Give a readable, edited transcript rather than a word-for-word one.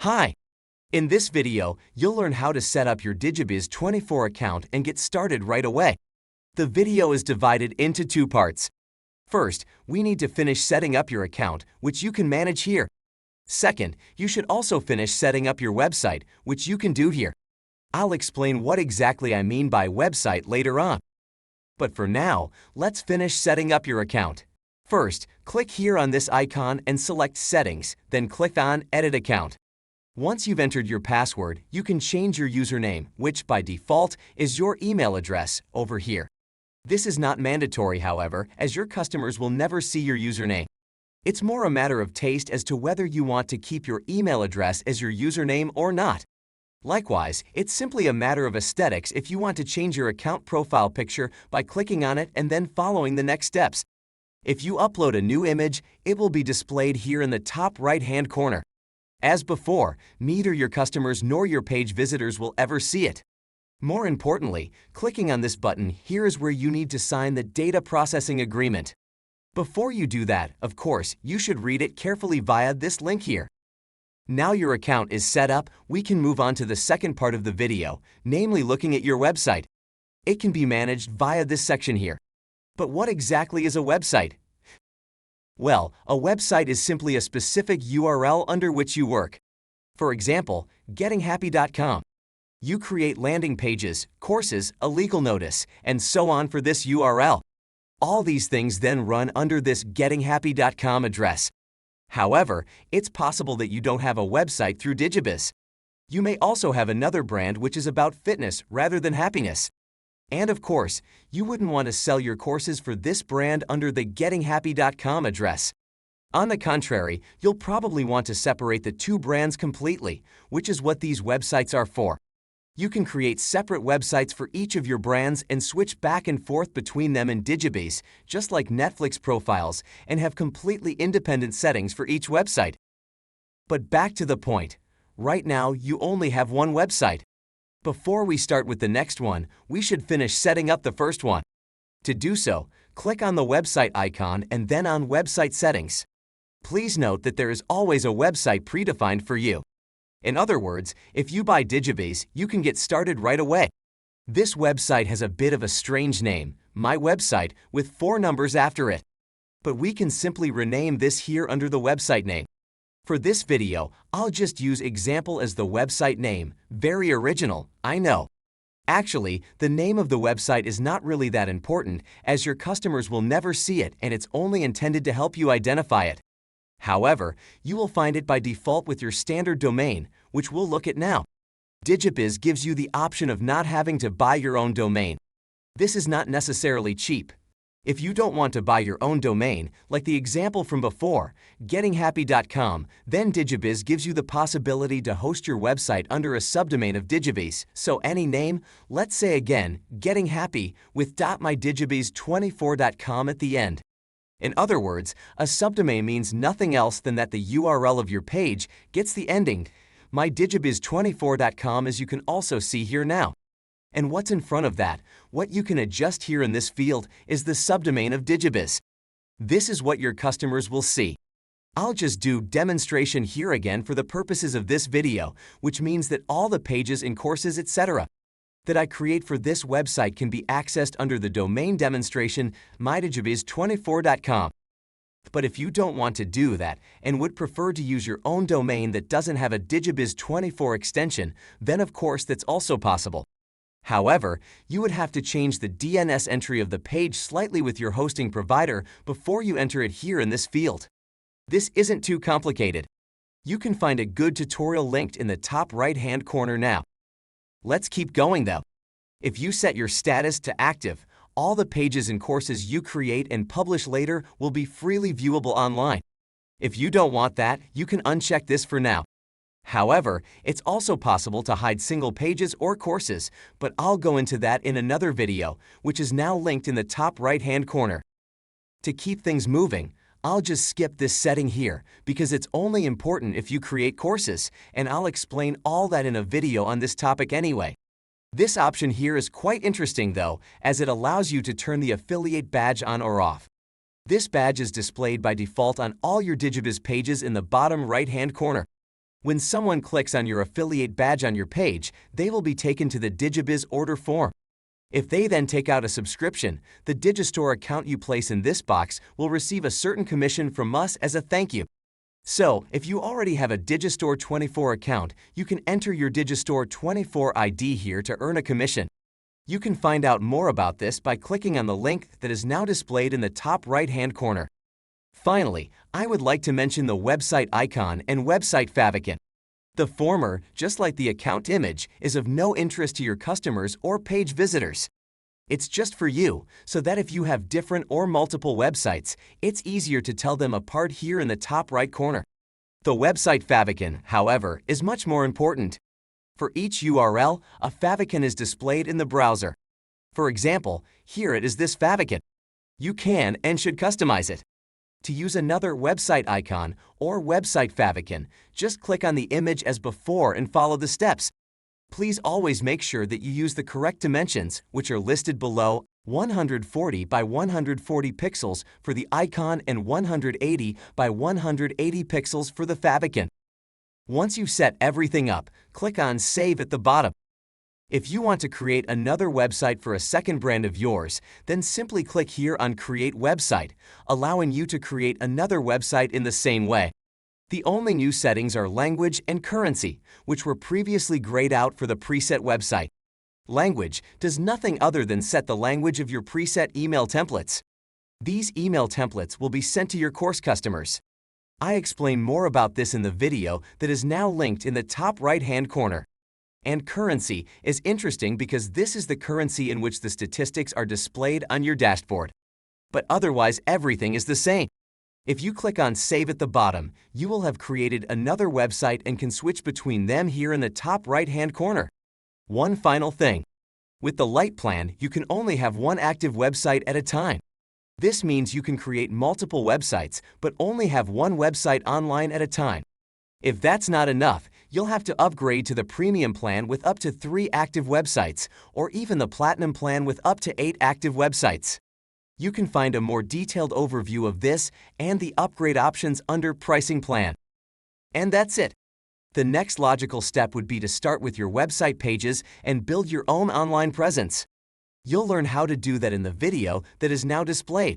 Hi! In this video, you'll learn how to set up your Digibiz24 account and get started right away. The video is divided into two parts. First, we need to finish setting up your account, which you can manage here. Second, you should also finish setting up your website, which you can do here. I'll explain what exactly I mean by website later on. But for now, let's finish setting up your account. First, click here on this icon and select Settings, then click on Edit Account. Once you've entered your password, you can change your username, which by default is your email address, over here. This is not mandatory, however, as your customers will never see your username. It's more a matter of taste as to whether you want to keep your email address as your username or not. Likewise, it's simply a matter of aesthetics if you want to change your account profile picture by clicking on it and then following the next steps. If you upload a new image, it will be displayed here in the top right-hand corner. As before, neither your customers nor your page visitors will ever see it. More importantly, clicking on this button here is where you need to sign the data processing agreement. Before you do that, of course, you should read it carefully via this link here. Now your account is set up, we can move on to the second part of the video, namely looking at your website. It can be managed via this section here. But what exactly is a website? Well, a website is simply a specific URL under which you work. For example, gettinghappy.com. You create landing pages, courses, a legal notice, and so on for this URL. All these things then run under this gettinghappy.com address. However, it's possible that you don't have a website through Digibiz. You may also have another brand which is about fitness rather than happiness. And of course, you wouldn't want to sell your courses for this brand under the gettinghappy.com address. On the contrary, you'll probably want to separate the two brands completely, which is what these websites are for. You can create separate websites for each of your brands and switch back and forth between them in Digibiz, just like Netflix profiles, and have completely independent settings for each website. But back to the point. Right now, you only have one website. Before we start with the next one, we should finish setting up the first one. To do so, click on the website icon and then on Website Settings. Please note that there is always a website predefined for you. In other words, if you buy Digibiz, you can get started right away. This website has a bit of a strange name, My Website, with 4 numbers after it. But we can simply rename this here under the website name. For this video, I'll just use example as the website name. Very original, I know. Actually, the name of the website is not really that important, as your customers will never see it and it's only intended to help you identify it. However, you will find it by default with your standard domain, which we'll look at now. Digibiz gives you the option of not having to buy your own domain. This is not necessarily cheap. If you don't want to buy your own domain, like the example from before, gettinghappy.com, then Digibiz gives you the possibility to host your website under a subdomain of Digibiz. So any name, let's say again, gettinghappy with .mydigibiz24.com at the end. In other words, a subdomain means nothing else than that the URL of your page gets the ending mydigibiz24.com, as you can also see here now. And what's in front of that, what you can adjust here in this field, is the subdomain of Digibiz. This is what your customers will see. I'll just do demonstration here again for the purposes of this video, which means that all the pages and courses, etc., that I create for this website can be accessed under the domain demonstration mydigibiz24.com. But if you don't want to do that and would prefer to use your own domain that doesn't have a Digibiz24 extension, then of course that's also possible. However, you would have to change the DNS entry of the page slightly with your hosting provider before you enter it here in this field. This isn't too complicated. You can find a good tutorial linked in the top right-hand corner now. Let's keep going though. If you set your status to active, all the pages and courses you create and publish later will be freely viewable online. If you don't want that, you can uncheck this for now. However, it's also possible to hide single pages or courses, but I'll go into that in another video, which is now linked in the top right-hand corner. To keep things moving, I'll just skip this setting here because it's only important if you create courses, and I'll explain all that in a video on this topic anyway. This option here is quite interesting though, as it allows you to turn the affiliate badge on or off. This badge is displayed by default on all your Digibiz pages in the bottom right-hand corner. When someone clicks on your affiliate badge on your page, they will be taken to the Digibiz order form. If they then take out a subscription, the Digistore account you place in this box will receive a certain commission from us as a thank you. So, if you already have a Digistore24 account, you can enter your Digistore24 ID here to earn a commission. You can find out more about this by clicking on the link that is now displayed in the top right-hand corner. Finally, I would like to mention the website icon and website favicon. The former, just like the account image, is of no interest to your customers or page visitors. It's just for you, so that if you have different or multiple websites, it's easier to tell them apart here in the top right corner. The website favicon, however, is much more important. For each URL, a favicon is displayed in the browser. For example, here it is this favicon. You can and should customize it. To use another website icon or website favicon, just click on the image as before and follow the steps. Please always make sure that you use the correct dimensions, which are listed below: 140 by 140 pixels for the icon and 180 by 180 pixels for the favicon. Once you've set everything up, click on Save at the bottom. If you want to create another website for a second brand of yours, then simply click here on Create Website, allowing you to create another website in the same way. The only new settings are language and currency, which were previously grayed out for the preset website. Language does nothing other than set the language of your preset email templates. These email templates will be sent to your course customers. I explain more about this in the video that is now linked in the top right-hand corner. And currency is interesting because this is the currency in which the statistics are displayed on your dashboard. But otherwise, everything is the same. If you click on Save at the bottom, you will have created another website and can switch between them here in the top right-hand corner. One final thing. With the Lite plan, you can only have one active website at a time. This means you can create multiple websites, but only have one website online at a time. If that's not enough, you'll have to upgrade to the Premium plan with up to 3 active websites, or even the Platinum plan with up to 8 active websites. You can find a more detailed overview of this and the upgrade options under Pricing Plan. And that's it. The next logical step would be to start with your website pages and build your own online presence. You'll learn how to do that in the video that is now displayed.